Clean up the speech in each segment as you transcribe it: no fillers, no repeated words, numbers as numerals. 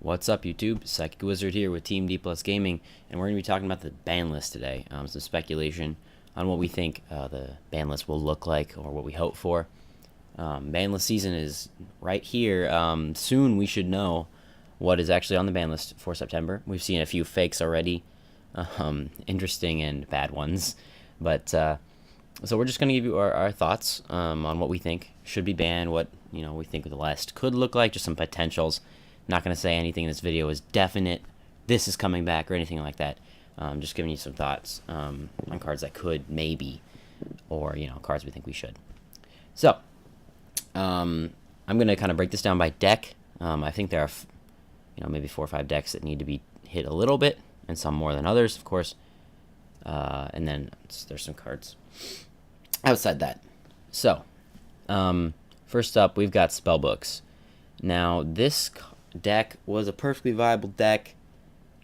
What's up, YouTube? Psychic Wizard here with Team D Plus Gaming, and we're going to be talking about the ban list today. Some speculation on what we think the ban list will look like, or what we hope for. Ban list season is right here. Soon we should know what is actually on the ban list for September. We've seen a few fakes already, interesting and bad ones. But so we're just going to give you our thoughts on what we think should be banned, what we think the list could look like, just some potentials. Not going to say anything in this video is definite, this is coming back, or anything like that. Just giving you some thoughts on cards that could, maybe, or cards we think we should. So I'm going to kind of break this down by deck. I think there are maybe 4 or 5 decks that need to be hit a little bit, and some more than others, of course. And then there's some cards outside that. So first up, we've got Spellbooks. Now this deck was a perfectly viable deck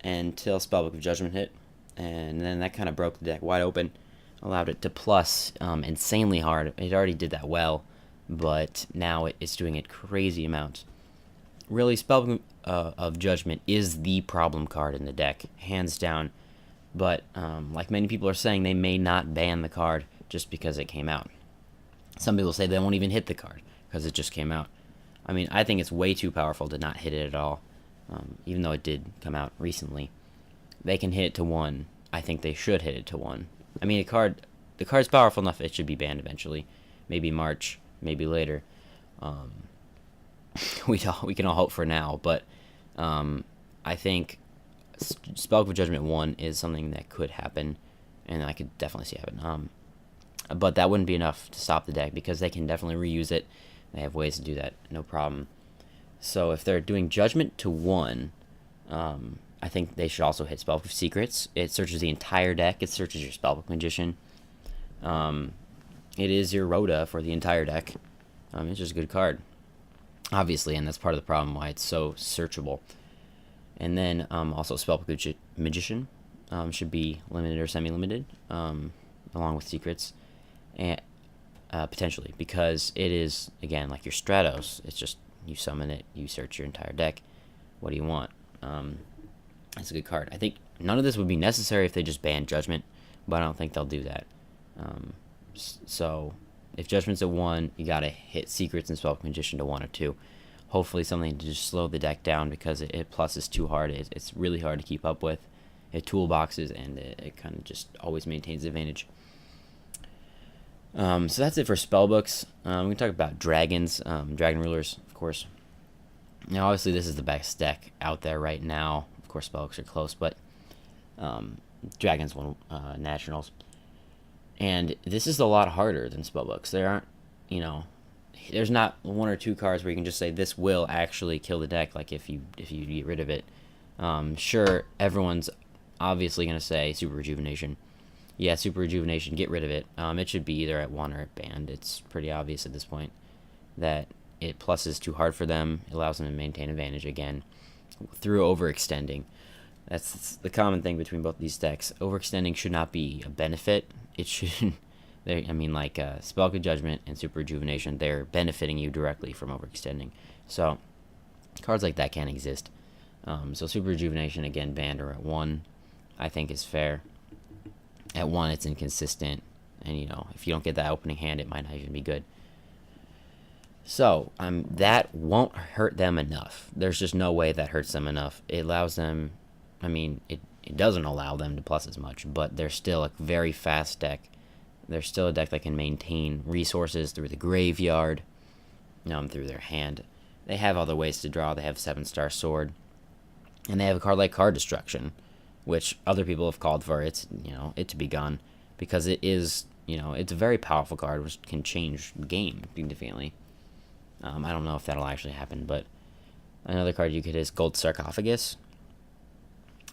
until Spellbook of Judgment hit, and then that kind of broke the deck wide open, allowed it to plus insanely hard. It already did that well, but now it's doing it crazy amounts. Really, Spellbook of Judgment is the problem card in the deck, hands down. But like many people are saying, they may not ban the card just because it came out. Some people say they won't even hit the card because it just came out. I mean, I think it's way too powerful to not hit it at all, even though it did come out recently. They can hit it to 1. I think they should hit it to 1. I mean, the card's powerful enough, it should be banned eventually. Maybe March, maybe later. We can all hope for now, but I think Spellbook of Judgment 1 is something that could happen, and I could definitely see happen. But that wouldn't be enough to stop the deck, because they can definitely reuse it. They have ways to do that, no problem. So if they're doing Judgment to 1, I think they should also hit Spellbook of Secrets. It searches the entire deck. It searches your Spellbook Magician. It is your Rhoda for the entire deck. It's just a good card, obviously, and that's part of the problem why it's so searchable. And then also Spellbook Magician should be limited or semi-limited, along with Secrets, and potentially, because it is, again, like your Stratos. It's just, you summon it, you search your entire deck. What do you want? It's a good card. I think none of this would be necessary if they just banned Judgment, but I don't think they'll do that. So if Judgment's at 1, you gotta hit Secrets and Spellbook Magician to 1 or 2. Hopefully something to just slow the deck down, because it plus is too hard. It's really hard to keep up with. It toolboxes, and it kind of just always maintains the advantage. So that's it for Spellbooks. We can talk about Dragons, Dragon Rulers, of course. Now, obviously, this is the best deck out there right now. Of course, Spellbooks are close, but Dragons won Nationals. And this is a lot harder than Spellbooks. There aren't, there's not 1 or 2 cards where you can just say this will actually kill the deck, like if you get rid of it. Sure, everyone's obviously going to say Super Rejuvenation. Yeah, Super Rejuvenation, get rid of it. It should be either at 1 or at banned. It's pretty obvious at this point that it pluses too hard for them. It allows them to maintain advantage again through overextending. That's the common thing between both these decks. Overextending should not be a benefit. It should, like Spellbook of Judgment and Super Rejuvenation, they're benefiting you directly from overextending. So cards like that can't exist. So Super Rejuvenation, again, banned or at 1, I think is fair. At 1, it's inconsistent, and if you don't get that opening hand, it might not even be good. So that won't hurt them enough. There's just no way that hurts them enough. It allows them, it doesn't allow them to plus as much, but they're still a very fast deck. They're still a deck that can maintain resources through the graveyard, through their hand. They have other ways to draw. They have 7-star Sword, and they have a card like Card Destruction, which other people have called for it to be gone, because it is, it's a very powerful card which can change the game significantly. I don't know if that'll actually happen, but another card you could hit is Gold Sarcophagus.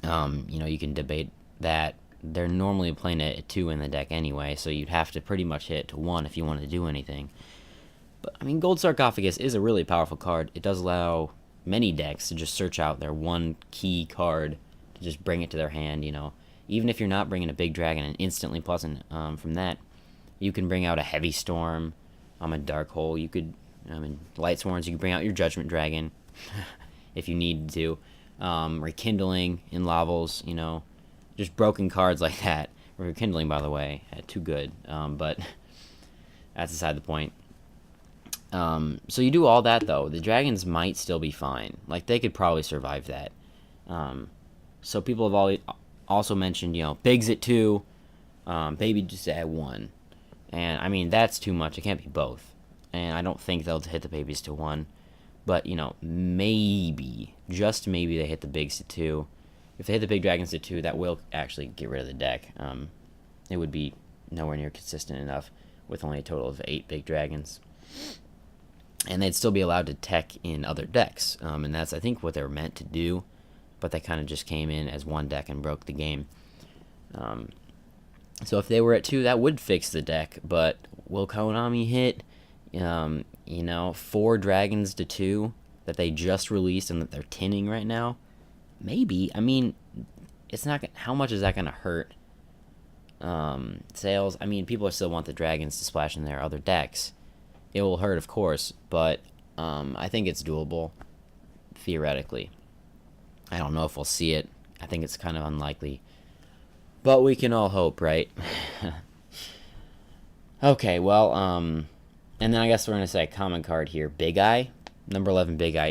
You can debate that. They're normally playing it at 2 in the deck anyway, so you'd have to pretty much hit it to 1 if you wanted to do anything. But, Gold Sarcophagus is a really powerful card. It does allow many decks to just search out their one key card to just bring it to their hand, Even if you're not bringing a big dragon and instantly plusing from that, you can bring out a Heavy Storm, a Dark Hole. You could, Light Sworns, you can bring out your Judgment Dragon. if you needed to. Rekindling in Lavels, you know, just broken cards like that. Rekindling, by the way, too good, but that's beside the point. So you do all that, though. The dragons might still be fine. Like, they could probably survive that. So people have also mentioned, you know, bigs at 2, baby just at 1. And, I mean, that's too much. It can't be both. And I don't think they'll hit the babies to 1. But, you know, maybe, just maybe they hit the bigs to 2. If they hit the big dragons to 2, that will actually get rid of the deck. It would be nowhere near consistent enough with only a total of 8 big dragons. And they'd still be allowed to tech in other decks. And that's, I think, what they were meant to do. But they kind of just came in as one deck and broke the game. So if they were at 2, that would fix the deck. But will Konami hit, you know, 4 dragons to 2 that they just released and that they're tinning right now? Maybe. I mean, it's not. How much is that going to hurt sales? I mean, people still want the dragons to splash in their other decks. It will hurt, of course, but I think it's doable, theoretically. I don't know if we'll see it. I think it's kind of unlikely. But we can all hope, right? Okay, well, and then I guess we're going to say common card here. Big Eye. Number 11 Big Eye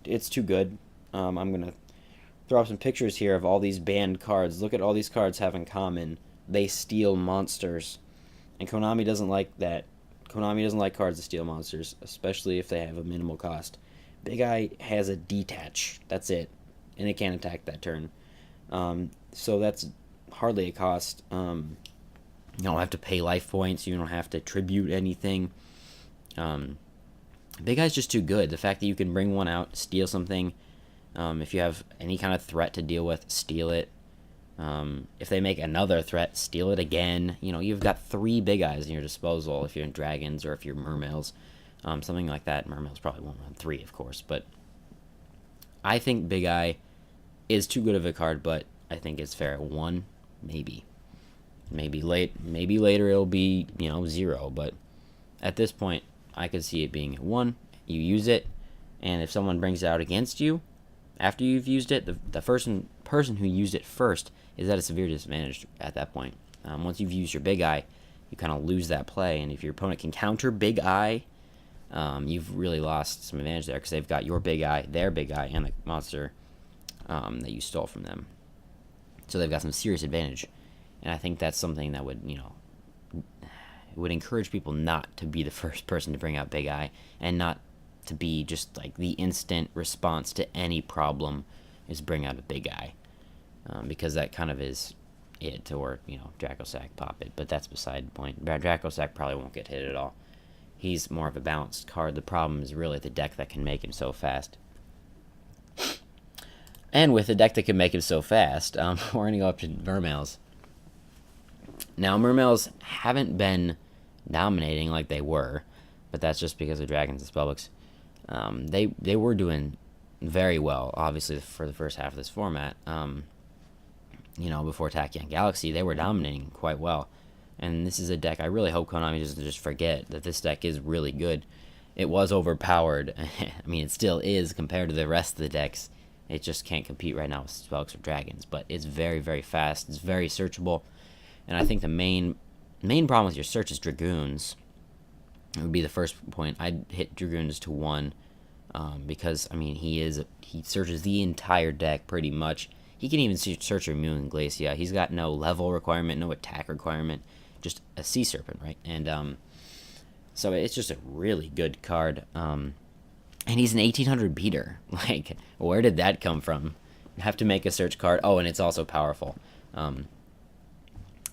it's too good. I'm going to throw up some pictures here of all these banned cards. Look at all these cards have in common. They steal monsters. And Konami doesn't like that. Konami doesn't like cards that steal monsters, especially if they have a minimal cost. Big Eye has a detach. That's it. And it can't attack that turn. So that's hardly a cost. You don't have to pay life points. You don't have to tribute anything. Big Eye's just too good. The fact that you can bring one out, steal something. If you have any kind of threat to deal with, steal it. If they make another threat, steal it again. You know, you've got 3 Big Eyes in your disposal if you're in Dragons or if you're Mermails. Something like that. Mermail's probably 1 on 3, of course. But I think Big Eye is too good of a card, but I think it's fair at 1, maybe. Maybe later it'll be, you know, 0. But at this point, I could see it being at 1. You use it, and if someone brings it out against you, after you've used it, the person who used it first is at a severe disadvantage at that point. Once you've used your Big Eye, you kind of lose that play, and if your opponent can counter Big Eye, you've really lost some advantage there because they've got your Big Eye, their Big Eye, and the monster that you stole from them. So they've got some serious advantage, and I think that's something that would, you know, would encourage people not to be the first person to bring out Big Eye, and not to be just like the instant response to any problem is bring out a Big Eye, because that kind of is it, or, you know, Dracosac pop it, but that's beside the point. Dracosac probably won't get hit at all. He's more of a balanced card. The problem is really the deck that can make him so fast. And with a deck that can make him so fast, we're going to go up to Mermails. Now, Mermails haven't been dominating like they were, but that's just because of Dragons and Spellbooks. They were doing very well, obviously, for the first half of this format. You know, before Tachyon Galaxy, they were dominating quite well. And this is a deck I really hope Konami doesn't just forget that this deck is really good. It was overpowered. I mean, it still is compared to the rest of the decks. It just can't compete right now with Spellbooks or Dragons. But it's very, very fast. It's very searchable. And I think the main problem with your search is Dragoons. It would be the first point. I'd hit Dragoons to 1. Because, I mean, he searches the entire deck pretty much. He can even search Immune and Glacia. He's got no level requirement, no attack requirement, just a Sea Serpent, right? And so it's just a really good card. And he's an 1800 beater. Like, where did that come from? You have to make a search card. Oh, and it's also powerful.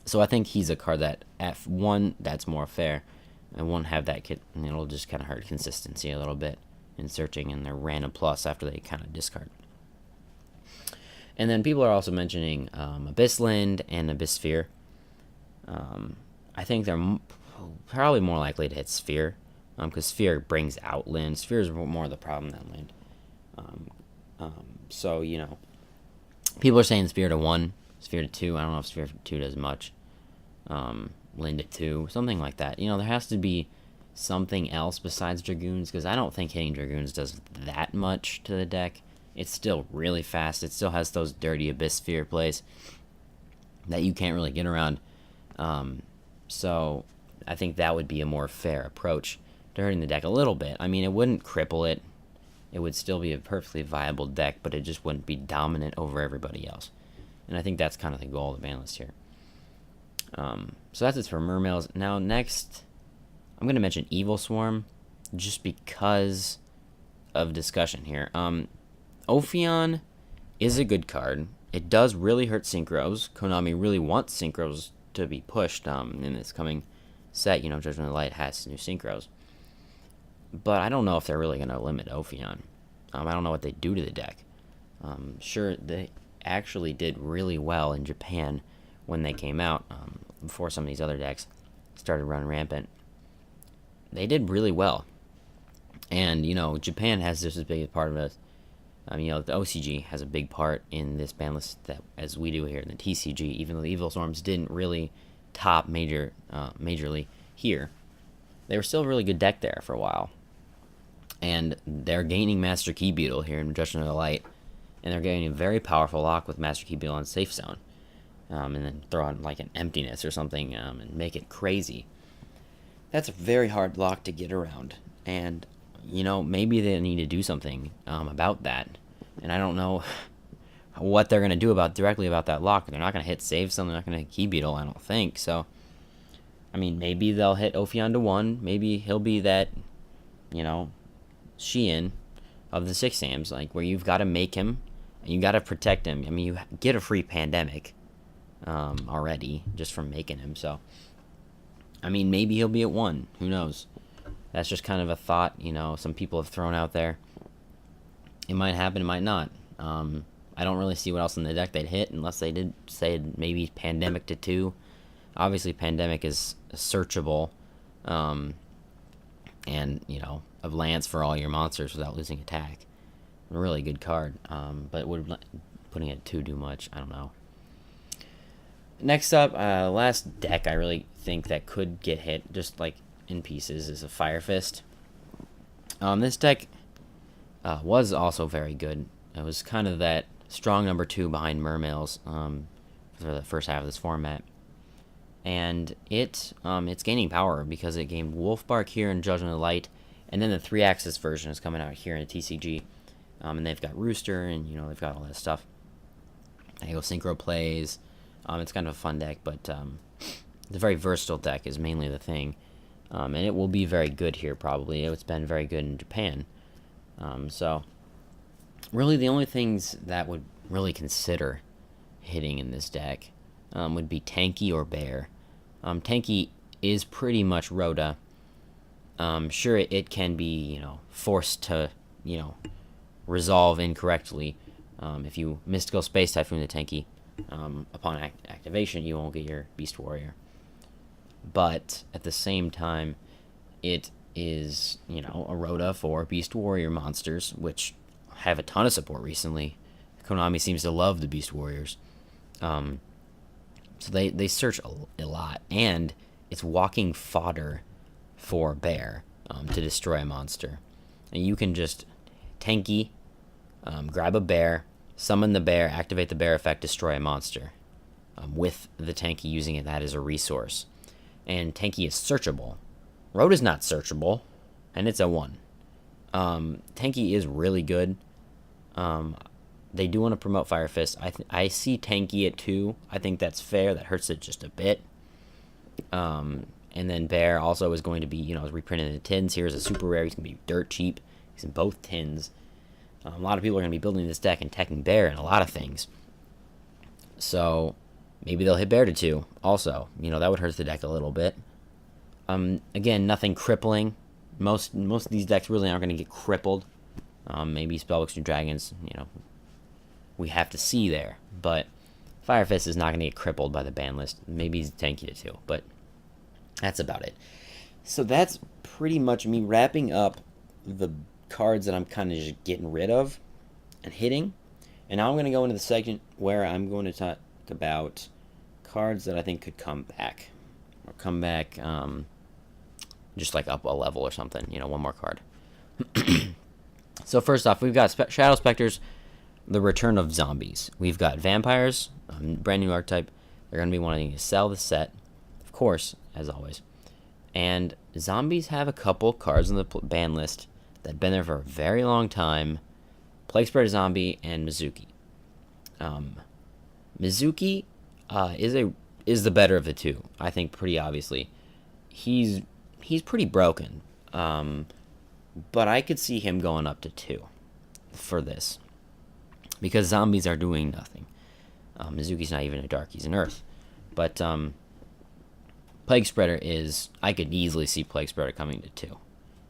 So I think he's a card that at 1, that's more fair. I won't have that kit, and it'll just kind of hurt consistency a little bit in searching, and their random plus after they kind of discard. And then people are also mentioning Abysslind and Abysssphere. I think they're probably more likely to hit Sphere, because Sphere brings out Lind. Sphere is more the problem than Lind. So, you know, people are saying Sphere to 1, Sphere to 2. I don't know if Sphere to 2 does much. Lind to 2, something like that. You know, there has to be something else besides Dragoons, because I don't think hitting Dragoons does that much to the deck. it's still really fast. It still has those dirty Abyss Sphere plays that you can't really get around. So I think that would be a more fair approach to hurting the deck a little bit. I mean, it wouldn't cripple it. It would still be a perfectly viable deck, but it just wouldn't be dominant over everybody else. And I think that's kind of the goal of the ban list here. So that's it for Mermails. Now next, I'm going to mention EVILSWARM just because of discussion here. Ophion is a good card. It does really hurt synchros. Konami really wants synchros to be pushed in this coming set. You know, Judgment of the Light has new synchros. But I don't know if they're really going to limit Ophion. I don't know what they do to the deck. Sure, they actually did really well in Japan when they came out, before some of these other decks started running rampant. They did really well. And, you know, Japan has just as big a part of it. You know, the OCG has a big part in this ban list that, as we do here in the TCG, even though the EVILSWARMs didn't really top majorly here. They were still a really good deck there for a while. And they're gaining Master Key Beetle here in Judgment of the Light. And they're getting a very powerful lock with Master Key Beetle on Safe Zone. And then throw on like an Emptiness or something and make it crazy. That's a very hard lock to get around. And, you know, maybe they need to do something about that. And I don't know what they're going to do directly about that lock. They're not going to hit Save Zone. They're not going to Key Beetle, I don't think. So, I mean, maybe they'll hit Ophion to 1. Maybe he'll be that, you know, Shein of the 6 Sams, like, where you've got to make him and you got to protect him. I mean, you get a free Pandemic already just from making him. So, I mean, maybe he'll be at 1. Who knows? That's just kind of a thought, you know, some people have thrown out there. It might happen, it might not. I don't really see what else in the deck they'd hit unless they did say maybe Pandemic to 2. Obviously, Pandemic is searchable. And, you know, of Lance for all your monsters without losing attack. A really good card. But would putting it at 2 do much? I don't know. Next up, last deck I really think that could get hit, just like in pieces, is a Fire Fist. This deck was also very good. It was kind of that strong number 2 behind Mermails for the first half of this format. And it's gaining power because it gained Wolfbark here in Judgment of the Light, and then the 3-axis version is coming out here in the TCG. And they've got Rooster, and, you know, they've got all that stuff. They go Synchro Plays. It's kind of a fun deck, but the very versatile deck is mainly the thing. And it will be very good here, probably. It's been very good in Japan. So, really the only things that would really consider hitting in this deck would be Tenki or Bear. Tenki is pretty much Rhoda. Sure, it can be, you know, forced to, you know, resolve incorrectly. If you Mystical Space Typhoon the Tenki, upon activation, you won't get your Beast Warrior. But at the same time, it is, you know, a Rhoda for Beast Warrior monsters, which have a ton of support recently. Konami seems to love the Beast Warriors. So they search a lot, and it's walking fodder for Bear to destroy a monster. And you can just Tenki, grab a Bear, summon the Bear, activate the Bear effect, destroy a monster, with the Tenki using that as a resource. And Tenki is searchable. Rhoda's not searchable, and it's a 1. Tenki is really good. They do want to promote Fire Fist. I see Tenki at 2. I think that's fair. That hurts it just a bit. And then Bear also is going to be, you know, reprinted in the tins. Here is a super rare. He's going to be dirt cheap. He's in both tins. A lot of people are going to be building this deck and teching Bear and a lot of things. So maybe they'll hit Bear to 2 also. You know, that would hurt the deck a little bit. Again, nothing crippling. Most of these decks really aren't going to get crippled. Maybe Spellbooks and Dragons, you know, we have to see there. But Fire Fist is not going to get crippled by the ban list. Maybe he's Tenki to 2, but that's about it. So that's pretty much me wrapping up the cards that I'm kind of just getting rid of and hitting. And now I'm going to go into the segment where I'm going to talk about cards that I think could come back. Or come back just like up a level or something. You know, one more card. So first off, we've got Shadow Specters. the return of zombies. We've got vampires, brand new archetype. They're going to be wanting to sell the set, of course, as always. And zombies have a couple cards on the ban list that have been there for a very long time. Plaguespreader Zombie and Mizuki. Mizuki is the better of the two, I think, pretty obviously. He's pretty broken, but I could see him going up to 2 for this, because zombies are doing nothing. Mizuki's not even a dark, he's an earth. But Plague Spreader is, I could easily see Plague Spreader coming to 2.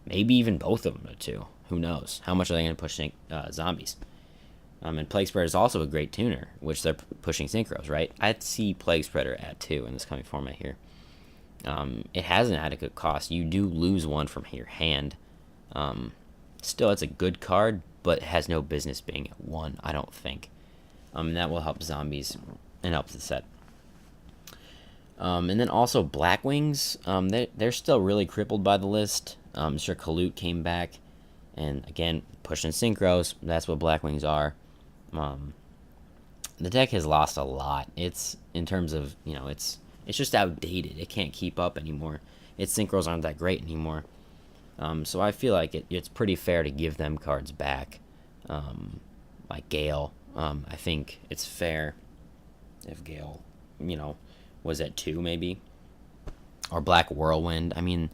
Maybe even both of them to 2. Who knows? How much are they going to push zombies? And Plague Spreader is also a great tuner, which they're pushing synchros, right? I'd see Plague Spreader at 2 in this coming format here. It has an adequate cost. You do lose one from your hand. Still, it's a good card, but it has no business being at 1, I don't think. And that will help zombies and help the set. And then also Black Wings. They're still really crippled by the list. Sure, Kalut came back, and again, pushing synchros. That's what Black Wings are. The deck has lost a lot. It's in terms of, it's just outdated. It can't keep up anymore. Its synchros aren't that great anymore. So I feel like it's pretty fair to give them cards back, like Gale. I think it's fair if Gale, was at 2 maybe, or Black Whirlwind. I mean,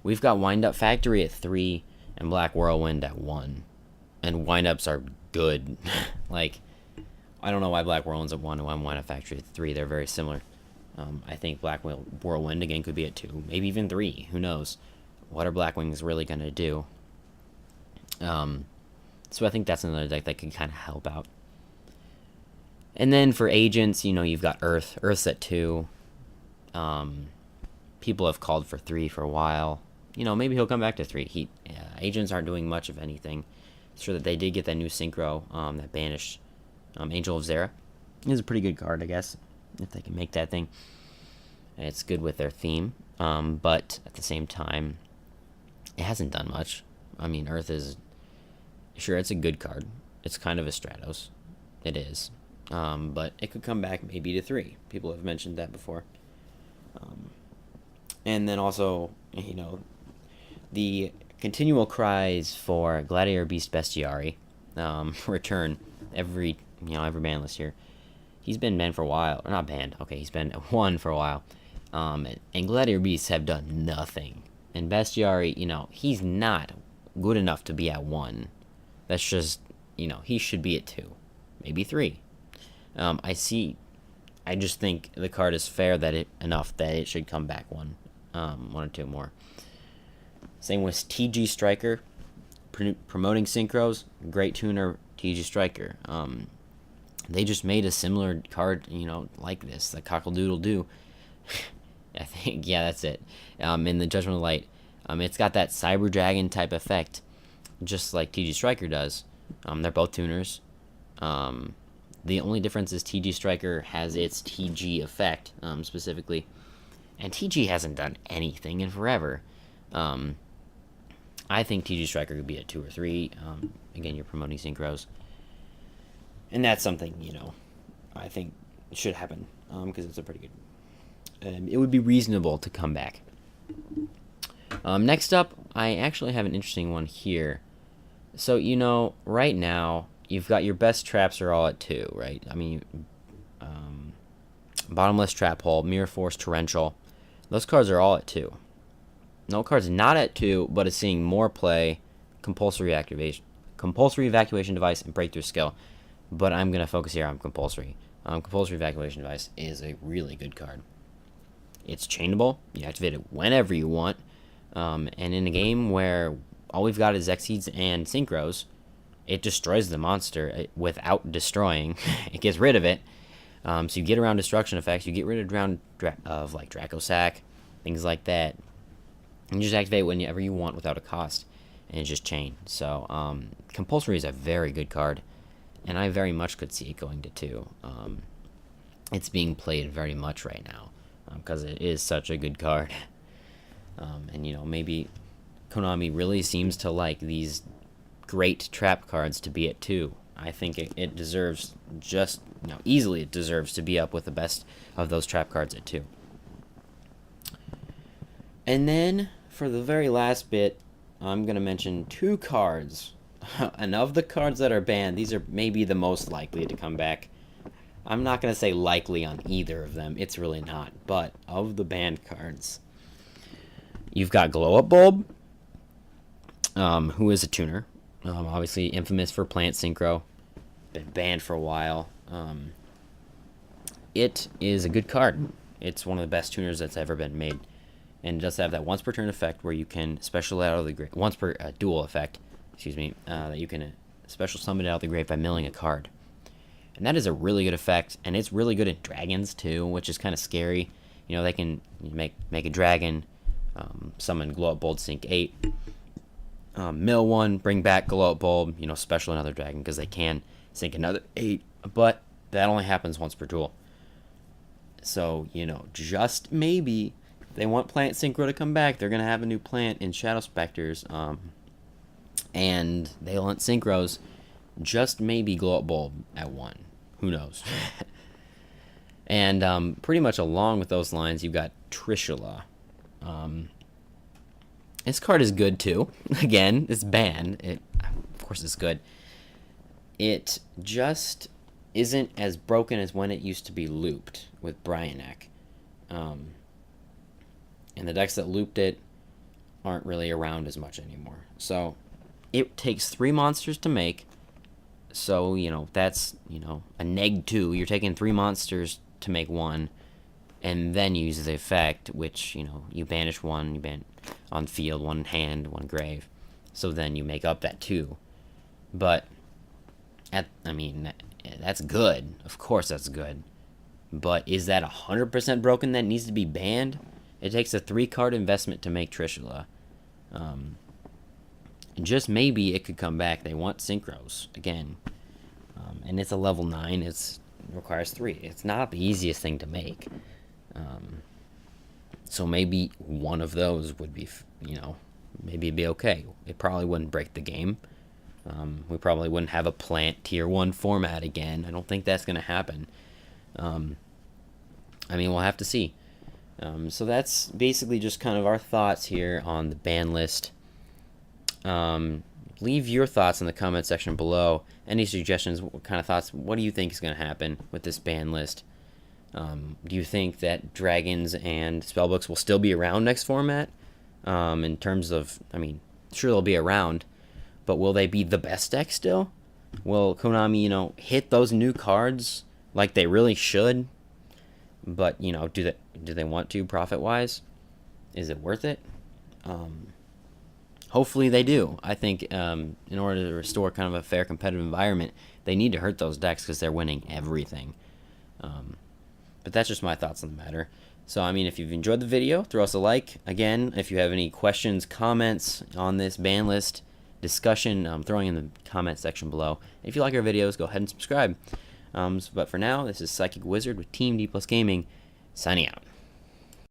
we've got Wind Up Factory at 3 and Black Whirlwind at 1, and Wind Ups are good. Like, I don't know why Black Whirlwind's at 1 and why Wind Up Factory at 3. They're very similar. I think Black Whirlwind again could be at 2, maybe even 3. Who knows? What are Black Wings really gonna do? So I think that's another deck that could kind of help out. And then for agents, you've got Earth. Earth's at 2. People have called for 3 for a while. Maybe he'll come back to 3. Agents aren't doing much of anything. It's true that they did get that new synchro that banished Angel of Zera. It's a pretty good card, I guess, if they can make that thing. And it's good with their theme. But at the same time, it hasn't done much. I mean, Earth is... Sure, it's a good card. It's kind of a Stratos. It is. But it could come back maybe to 3. People have mentioned that before. And then also, the continual cries for Gladiator Beast Bestiari return every ban list here. He's been banned for a while, or not banned. Okay, he's been 1 for a while. And Gladiator Beasts have done nothing. And Bestiari, he's not good enough to be at 1. That's just, he should be at 2, maybe 3. I just think the card is fair enough that it should come back 1 or 2 more. Same with TG Striker, promoting synchros, great tuner, TG Striker. They just made a similar card, like this, the Cockle-Doodle-Doo. I think, yeah, that's it. In the Judgment of Light, it's got that Cyber Dragon type effect, just like TG Striker does. They're both tuners. The only difference is TG Striker has its TG effect, specifically. And TG hasn't done anything in forever. I think TG Striker could be at 2 or 3. Again, you're promoting synchros. And that's something, I think should happen. Because it's a pretty good... it would be reasonable to come back. Next up, I actually have an interesting one here. So, right now... You've got your best traps are all at 2, right? I mean, Bottomless Trap Hole, Mirror Force, Torrential. Those cards are all at 2. No card's not at 2, but is seeing more play. Compulsory Evacuation Device, and Breakthrough Skill. But I'm going to focus here on Compulsory. Compulsory Evacuation Device is a really good card. It's chainable. You activate it whenever you want. And in a game where all we've got is Xyz and Synchros, it destroys the monster without destroying. It gets rid of it. So you get around destruction effects. You get rid of like Dracosac, things like that. And you just activate whenever you want without a cost. And it's just chain. So Compulsory is a very good card. And I very much could see it going to 2. It's being played very much right now. Because it is such a good card. And maybe Konami really seems to like these great trap cards to be at 2. I think it deserves just, easily it deserves to be up with the best of those trap cards at 2. And then, for the very last bit, I'm going to mention 2 cards. And of the cards that are banned, these are maybe the most likely to come back. I'm not going to say likely on either of them. It's really not. But of the banned cards, you've got Glow Up Bulb, who is a tuner. Obviously infamous for plant synchro. Been banned for a while. It is a good card. It's one of the best tuners that's ever been made. And it does have that once per turn effect where you can special out of the grave, once per dual effect, that you can special summon it out of the grave by milling a card. And that is a really good effect, and it's really good at dragons too, which is kind of scary. They can make a dragon, summon Glow Up Bulb, sink 8, mill 1, bring back Glow Up Bulb, special another dragon because they can sink another 8, but that only happens once per duel. So just maybe they want Plant Synchro to come back. They're gonna have a new plant in Shadow Specters, and they want synchros. Just maybe Glow Up Bulb at 1. Who knows? And pretty much along with those lines, you've got Trishula. This card is good too. Again, it's banned. Of course, it's good. It just isn't as broken as when it used to be looped with Bryanek. And the decks that looped it aren't really around as much anymore. So it takes 3 monsters to make. So, that's, a neg 2. You're taking 3 monsters to make 1. And then you use the effect, which, you banish 1, you ban on field, 1 in hand, 1 grave. So then you make up that 2. But, that's good. Of course that's good. But is that 100% broken that needs to be banned? It takes a 3-card investment to make Trishula. Just maybe it could come back. They want synchros again. And it's a level 9. It requires 3. It's not the easiest thing to make. So maybe one of those would be, maybe it'd be okay. It probably wouldn't break the game. We probably wouldn't have a plant tier 1 format again. I don't think that's going to happen. We'll have to see. So that's basically just kind of our thoughts here on the ban list. Leave your thoughts in the comment section below. Any suggestions, what kind of thoughts, what do you think is going to happen with this ban list? Do you think that dragons and spellbooks will still be around next format? In terms of, sure they'll be around, but will they be the best deck still? Will Konami, hit those new cards like they really should? But, do they want to profit-wise? Is it worth it? Hopefully they do. I think in order to restore kind of a fair competitive environment, they need to hurt those decks because they're winning everything. But that's just my thoughts on the matter. So, if you've enjoyed the video, throw us a like. Again, if you have any questions, comments on this ban list discussion, I'm throwing in the comment section below. If you like our videos, go ahead and subscribe. But for now, this is Psychic Wizard with Team D+ Gaming, signing out.